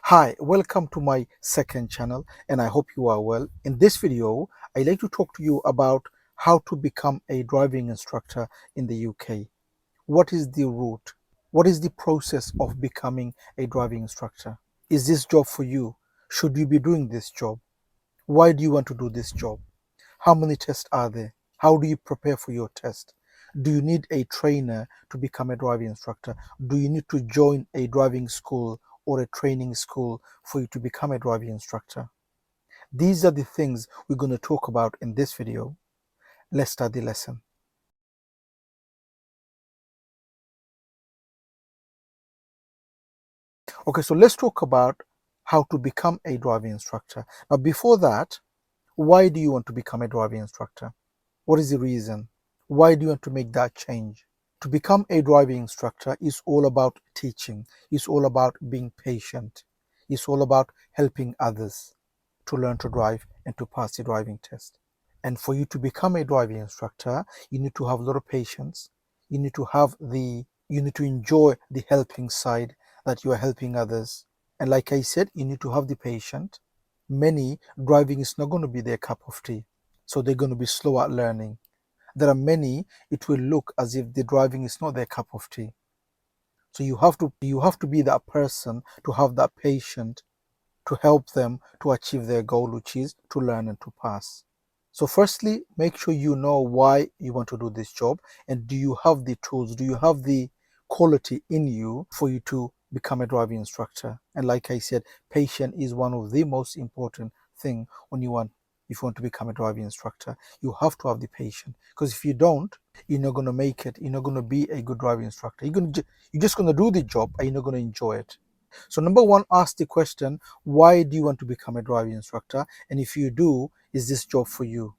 Hi, welcome to my second channel and I hope you are well. In this video, I'd like to talk to you about how to become a driving instructor in the UK. What is the route? What is the process of becoming a driving instructor? Is this job for you? Should you be doing this job? Why do you want to do this job? How many tests are there? How do you prepare for your test? Do you need a trainer to become a driving instructor? Do you need to join a driving school or a training school for you to become a driving instructor? These are the things we're going to talk about in this video. Let's start the lesson. Okay, so let's talk about how to become a driving instructor. Now, before that, why do you want to become a driving instructor? What is the reason? Why do you want to make that change? To become a driving instructor is all about teaching. It's all about being patient. It's all about helping others to learn to drive and to pass the driving test. And for you to become a driving instructor, you need to have a lot of patience. You need to enjoy the helping side, that you are helping others. And like I said, you need to have the patience. Many, driving is not going to be their cup of tea, so they're going to be slow at learning. There are many, it will look as if the driving is not their cup of tea. So you have to be that person, to have that patience, to help them to achieve their goal, which is to learn and to pass. So firstly, make sure you know why you want to do this job, and do you have the tools, do you have the quality in you for you to become a driving instructor. And like I said, patience is one of the most important thing if you want to become a driving instructor. You have to have the patience, because if you don't, you're not going to make it. You're not going to be a good driving instructor. You're just going to do the job and you're not going to enjoy it. So number one, ask the question, why do you want to become a driving instructor? And if you do, is this job for you?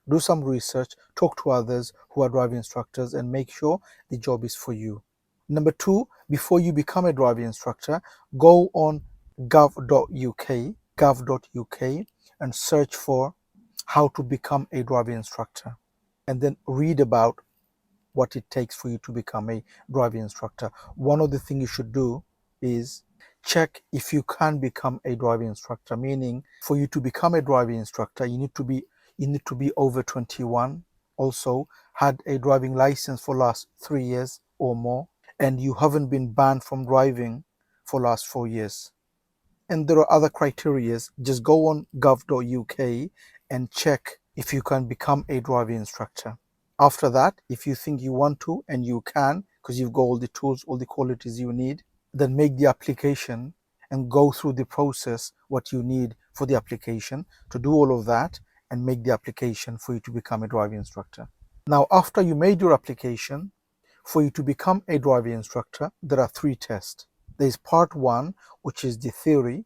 Do some research, talk to others who are driving instructors, and make sure the job is for you. Number two, before you become a driving instructor, go on gov.uk, and search for how to become a driving instructor. And then read about what it takes for you to become a driving instructor. One of the things you should do is check if you can become a driving instructor, meaning for you to become a driving instructor, you need to be over 21, also had a driving license for last 3 years or more, and you haven't been banned from driving for last 4 years. And there are other criteria. Just go on gov.uk and check if you can become a driving instructor. After that, if you think you want to and you can, because you've got all the tools, all the qualities you need, then make the application and go through the process, what you need for the application, to do all of that and make the application for you to become a driving instructor. Now, after you made your application, for you to become a driving instructor, there are 3 tests. There is part 1, which is the theory,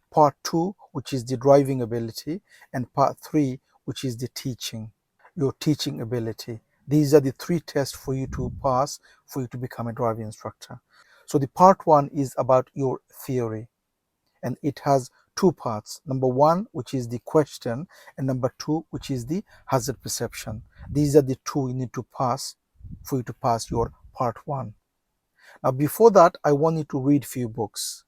part 2, which is the driving ability, and part 3, which is the teaching, your teaching ability. These are the 3 tests for you to pass for you to become a driving instructor. So the part 1 is about your theory, and it has 2 parts. Number 1, which is the question, and number 2, which is the hazard perception. These are the 2 you need to pass for you to pass your part 1. Now, before that, I want you to read few books.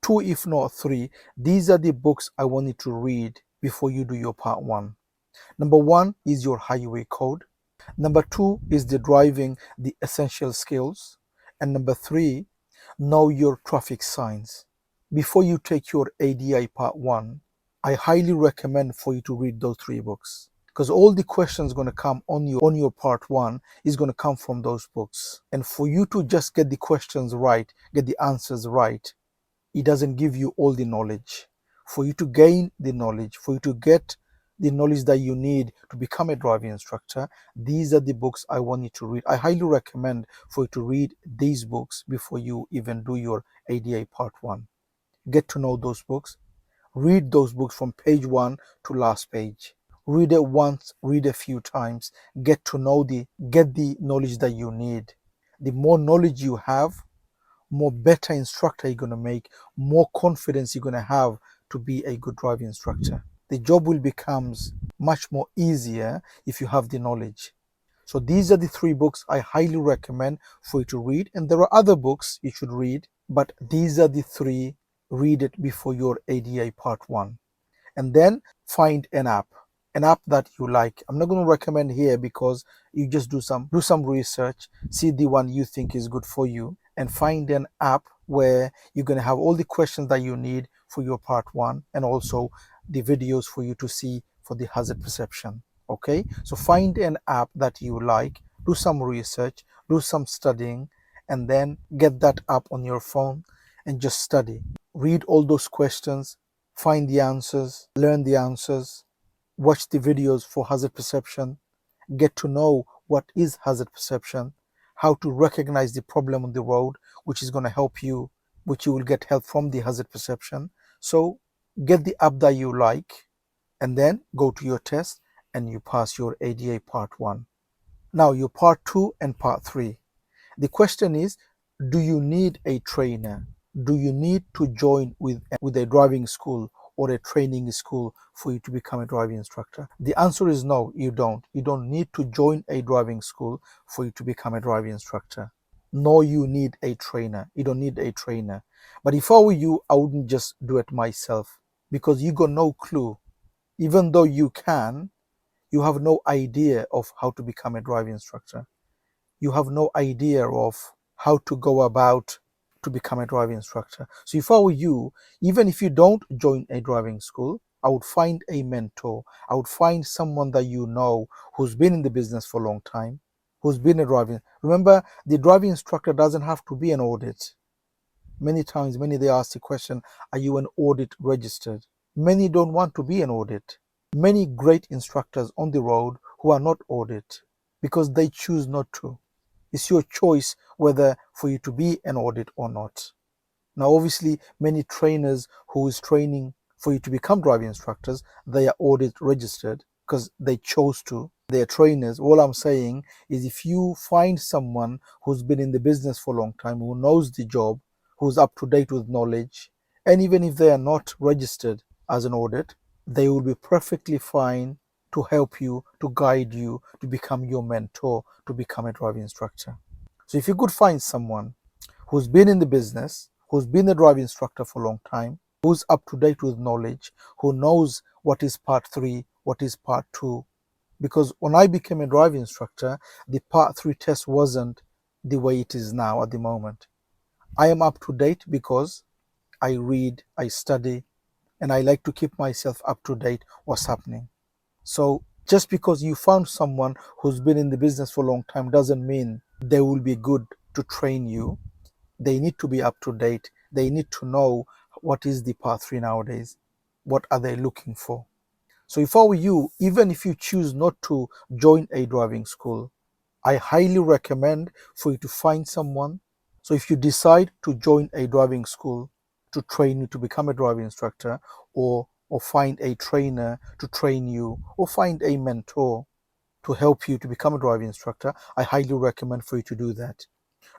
2, if not 3. These are the books I want you to read before you do your part 1. Number 1 is your highway code. Number 2 is the driving, the essential skills. And number 3, know your traffic signs. Before you take your ADI part 1, I highly recommend for you to read those 3 books, because all the questions going to come on your part 1 is going to come from those books. And for you to just get the questions right, get the answers right, it doesn't give you all the knowledge. For you to gain the knowledge, for you to get the knowledge that you need to become a driving instructor, these are the books I want you to read. I highly recommend for you to read these books before you even do your ADA part 1. Get to know those books. Read those books from page 1 to last page. Read it once, read a few times. Get the knowledge that you need. The more knowledge you have, more better instructor you're going to make, more confidence you're going to have to be a good driving instructor. The job will become much more easier if you have the knowledge. So these are the 3 books I highly recommend for you to read, and there are other books you should read, but these are the 3 read it before your ADA Part 1. And then find an app that you like. I'm not going to recommend here because you just do some research, see the one you think is good for you, and find an app where you're going to have all the questions that you need for your Part 1 and also the videos for you to see for the hazard perception. Okay, so find an app that you like, do some research, do some studying, and then get that app on your phone and just study. Read all those questions, find the answers, learn the answers, watch the videos for hazard perception, get to know what is hazard perception, how to recognize the problem on the road, which is going to help you, which you will get help from the hazard perception. So get the app that you like and then go to your test and you pass your ADA Part 1. Now your Part 2 and Part 3. The question is, do you need a trainer? Do you need to join with a driving school or a training school for you to become a driving instructor? The answer is no, you don't. You don't need to join a driving school for you to become a driving instructor. No, you need a trainer. You don't need a trainer. But if I were you, I wouldn't just do it myself because you got no clue. Even though you can, you have no idea of how to become a driving instructor. You have no idea of how to go about to become a driving instructor. So if I were you, even if you don't join a driving school, I would find a mentor. I would find someone that you know who's been in the business for a long time, who's been a driving. Remember, the driving instructor doesn't have to be an audit. Many times, they ask the question, are you an audit registered? Many don't want to be an audit. Many great instructors on the road who are not audit because they choose not to. It's your choice whether for you to be an audit or not. Now, obviously, many trainers who is training for you to become driving instructors, they are audit registered because they chose to. They are trainers. All I'm saying is if you find someone who's been in the business for a long time, who knows the job, who's up to date with knowledge, and even if they are not registered as an audit, they will be perfectly fine to help you, to guide you, to become your mentor, to become a driving instructor. So if you could find someone who's been in the business, who's been a driving instructor for a long time, who's up to date with knowledge, who knows what is Part 3, what is Part 2. Because when I became a driving instructor, the Part 3 test wasn't the way it is now at the moment. I am up to date because I read, I study, and I like to keep myself up to date what's happening. So just because you found someone who's been in the business for a long time doesn't mean they will be good to train you. They need to be up to date. They need to know what is the Part 3 nowadays. What are they looking for? So if I were you, even if you choose not to join a driving school, I highly recommend for you to find someone. So if you decide to join a driving school to train you to become a driving instructor, or find a trainer to train you, or find a mentor to help you to become a driving instructor, I highly recommend for you to do that.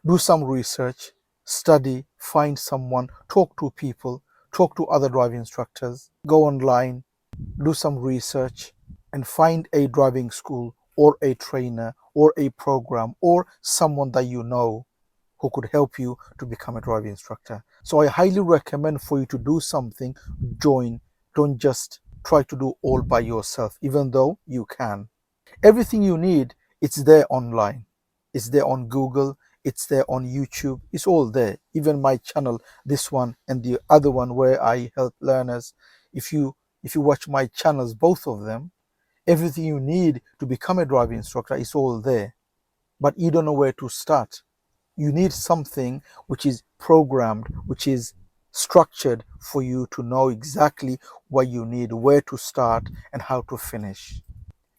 Do some research, study, find someone, talk to people, talk to other driving instructors, go online, do some research, and find a driving school or a trainer or a program or someone that you know who could help you to become a driving instructor. So I highly recommend for you to do something, join. Don't just try to do all by yourself, even though you can. Everything you need, it's there online. It's there on Google, it's there on YouTube, it's all there. Even my channel, this one and the other one where I help learners. If you watch my channels, both of them, everything you need to become a driving instructor is all there. But you don't know where to start. You need something which is programmed, which is structured for you to know exactly what you need, where to start and how to finish.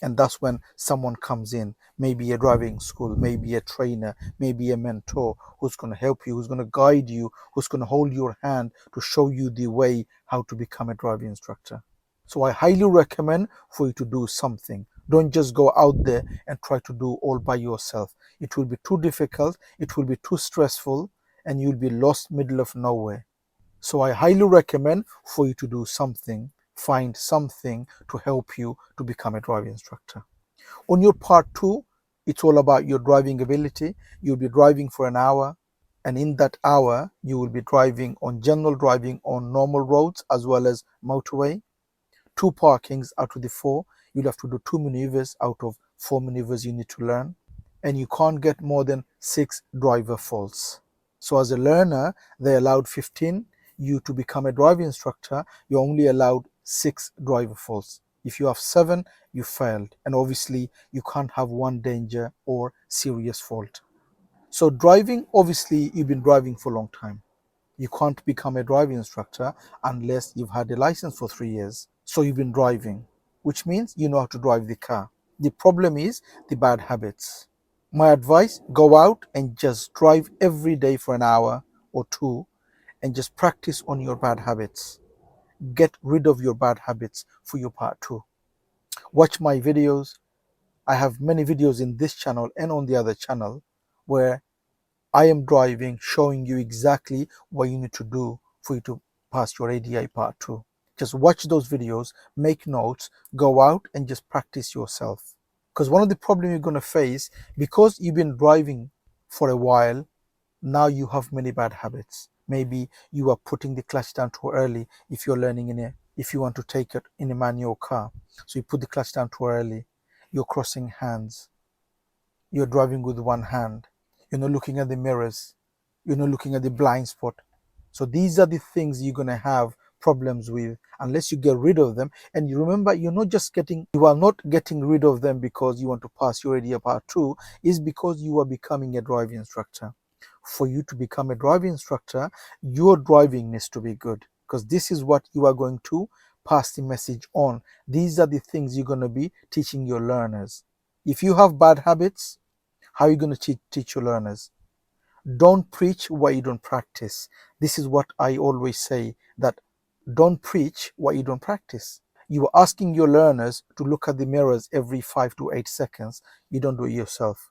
And that's when someone comes in, maybe a driving school, maybe a trainer, maybe a mentor who's going to help you, who's going to guide you, who's going to hold your hand to show you the way how to become a driving instructor. So I highly recommend for you to do something. Don't just go out there and try to do all by yourself. It will be too difficult, it will be too stressful, and you'll be lost middle of nowhere. So I highly recommend for you to do something, find something to help you to become a driving instructor. On your Part 2, it's all about your driving ability. You'll be driving for an hour And in that hour, you will be driving on general driving on normal roads as well as motorway. 2 parkings out of the 4. You'll have to do 2 maneuvers out of 4 maneuvers you need to learn. And you can't get more than 6 driver faults. So as a learner, they allowed 15. You to become a driving instructor, you're only allowed 6 driver faults. If you have 7, you failed. And obviously, you can't have 1 danger or serious fault. So driving, obviously, you've been driving for a long time. You can't become a driving instructor unless you've had a license for 3 years. So you've been driving, which means you know how to drive the car. The problem is the bad habits. My advice, go out and just drive every day for an hour or 2 and just practice on your bad habits. Get rid of your bad habits for your part 2. Watch my videos. I have many videos in this channel and on the other channel where I am driving, showing you exactly what you need to do for you to pass your ADI Part 2. Just watch those videos, make notes, go out and just practice yourself. Because one of the problems you're going to face, because you've been driving for a while, now you have many bad habits. Maybe you are putting the clutch down too early if you're learning if you want to take it in a manual car. So you put the clutch down too early. You're crossing hands. You're driving with one hand. You're not looking at the mirrors. You're not looking at the blind spot. So these are the things you're going to have problems with unless you get rid of them. And you remember, you are not getting rid of them because you want to pass your ADI Part 2, is because you are becoming a driving instructor. For you to become a driving instructor, your driving needs to be good, because this is what you are going to pass the message on. These are the things you're going to be teaching your learners. If you have bad habits, how are you going to teach your learners? Don't preach what you don't practice. This is what I always say, that don't preach what you don't practice. You are asking your learners to look at the mirrors every 5 to 8 seconds. You don't do it yourself.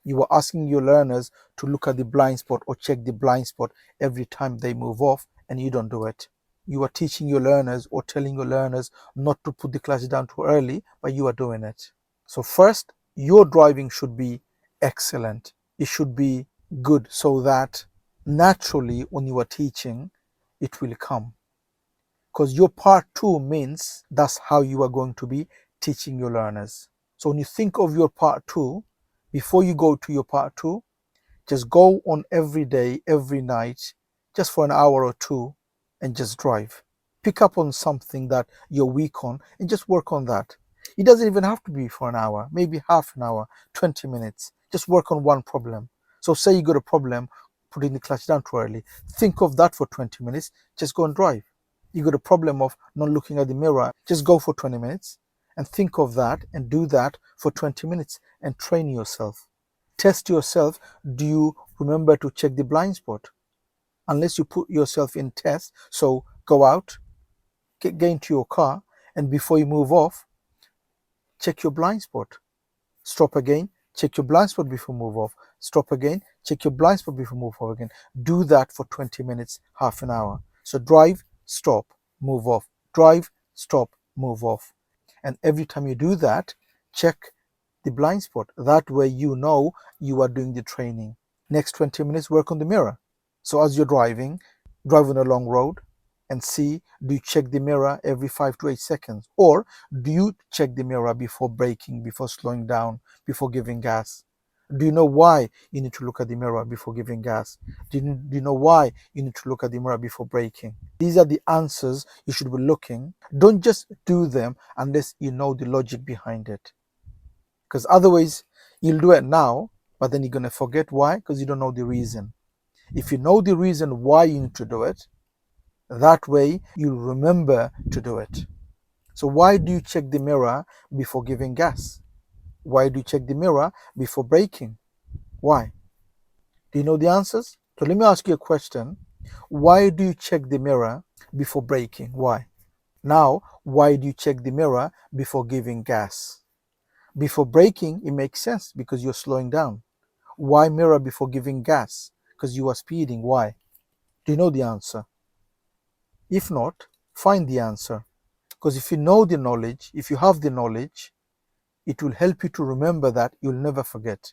You are asking your learners to look at the blind spot or check the blind spot every time they move off, and you don't do it. You are teaching your learners or telling your learners not to put the clutch down too early, but you are doing it. So first, your driving should be excellent. It should be good, so that naturally when you are teaching, it will come. Because your part 2 means that's how you are going to be teaching your learners. So when you think of your part 2, before you go to your part 2, just go on every day, every night, just for an hour or 2, and just drive. Pick up on something that you're weak on and just work on that. It doesn't even have to be for an hour, maybe half an hour, 20 minutes. Just work on one problem. So say you got a problem putting the clutch down too early. Think of that for 20 minutes, just go and drive. You got a problem of not looking at the mirror, just go for 20 minutes and think of that and do that for 20 minutes and train yourself. Test yourself. Do you remember to check the blind spot? Unless you put yourself in test. So go out, get into your car, and before you move off, check your blind spot. Stop again, check your blind spot before move off. Stop again, check your blind spot before move off again. Do that for 20 minutes, half an hour. So drive, stop, move off. Drive, stop, move off. And every time you do that, check the blind spot. That way you know you are doing the training. Next 20 minutes, work on the mirror. So as you're driving, drive on a long road and see, do you check the mirror every 5 to 8 seconds? Or do you check the mirror before braking, before slowing down, before giving gas? Do you know why you need to look at the mirror before giving gas? Do you know why you need to look at the mirror before braking? These are the answers you should be looking. Don't just do them unless you know the logic behind it. Because otherwise, you'll do it now, but then you're going to forget why, because you don't know the reason. If you know the reason why you need to do it, that way you'll remember to do it. So why do you check the mirror before giving gas? Why do you check the mirror before braking? Why? Do you know the answers? So let me ask you a question. Why do you check the mirror before braking? Why? Now, why do you check the mirror before giving gas? Before braking, it makes sense because you're slowing down. Why mirror before giving gas? Because you are speeding. Why? Do you know the answer? If not, find the answer. Because if you know the knowledge, if you have the knowledge, it will help you to remember that. You'll never forget.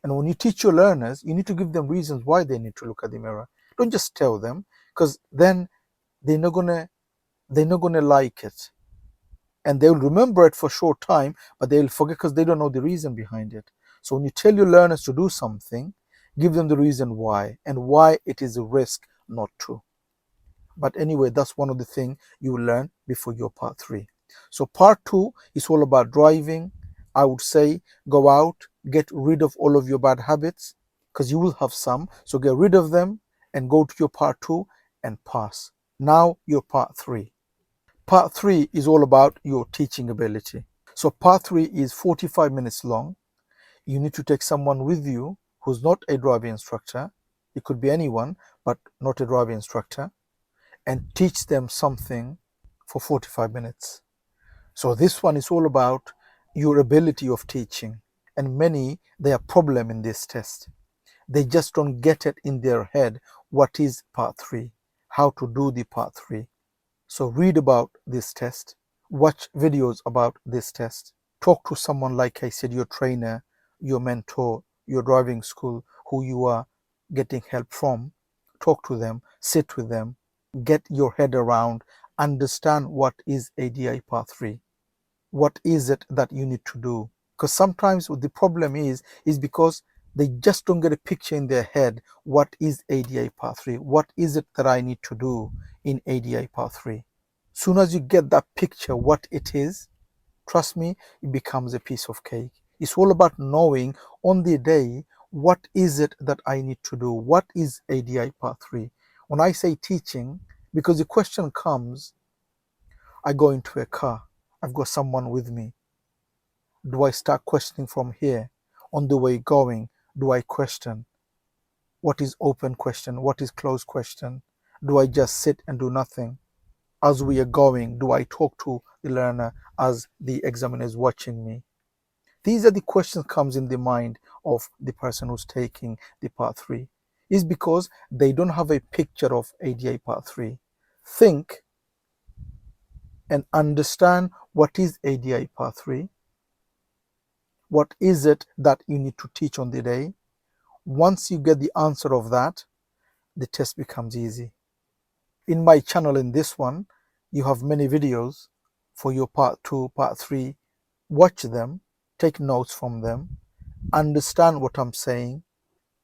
And when you teach your learners, you need to give them reasons why they need to look at the mirror. Don't just tell them, because then they're not gonna like it, and they'll remember it for a short time, but they'll forget because they don't know the reason behind it. So when you tell your learners to do something, give them the reason why and why it is a risk not to. But anyway, that's one of the things you will learn before your part 3. So part 2 is all about driving. I would say go out, get rid of all of your bad habits, because you will have some. So get rid of them and go to your part 2 and pass. Now your part 3. Part 3 is all about your teaching ability. So part 3 is 45 minutes long. You need to take someone with you who's not a driving instructor. It could be anyone, but not a driving instructor, and teach them something for 45 minutes. So this one is all about your ability of teaching. And many, they have problem in this test. They just don't get it in their head what is part 3, how to do the part 3. So read about this test, watch videos about this test, talk to someone like I said, your trainer, your mentor, your driving school, who you are getting help from. Talk to them, sit with them, get your head around, understand what is ADI Part 3. What is it that you need to do? Because sometimes the problem is because they just don't get a picture in their head. What is ADI Part 3? What is it that I need to do in ADI Part 3? Soon as you get that picture, what it is, trust me, it becomes a piece of cake. It's all about knowing on the day, what is it that I need to do? What is ADI Part 3? When I say teaching, because the question comes, I go into a car, I've got someone with me. Do I start questioning from here? On the way going, do I question? What is open question? What is closed question? Do I just sit and do nothing? As we are going, do I talk to the learner as the examiner is watching me? These are the questions comes in the mind of the person who's taking the part 3. Is because they don't have a picture of ADI Part 3. Think and understand what is ADI Part 3. What is it that you need to teach on the day? Once you get the answer of that, the test becomes easy. In my channel, in this one, you have many videos for your part 2, part 3. Watch them, take notes from them, understand what I'm saying.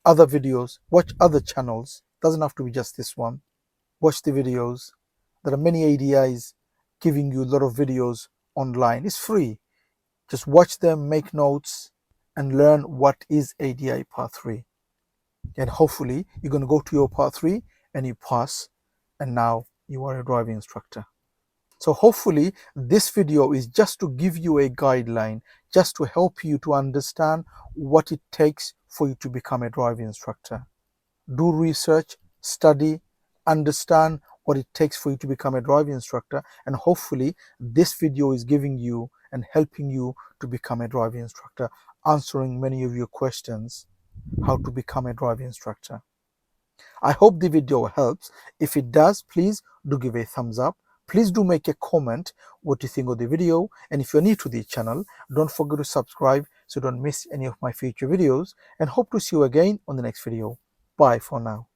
Other videos, watch other channels. Doesn't have to be just this one. Watch the videos. There are many ADIs giving you a lot of videos online. It's free. Just watch them, make notes, and learn what is ADI Part 3. And hopefully you're going to go to your part 3 and you pass, and now you are a driving instructor. So hopefully this video is just to give you a guideline, just to help you to understand what it takes for you to become a driving instructor. Do research, study, understand what it takes for you to become a driving instructor, and hopefully this video is giving you and helping you to become a driving instructor, answering many of your questions, how to become a driving instructor. I hope the video helps. If it does, please do give a thumbs up. Please do make a comment what you think of the video, and if you're new to the channel, don't forget to subscribe so don't miss any of my future videos, and hope to see you again on the next video. Bye for now.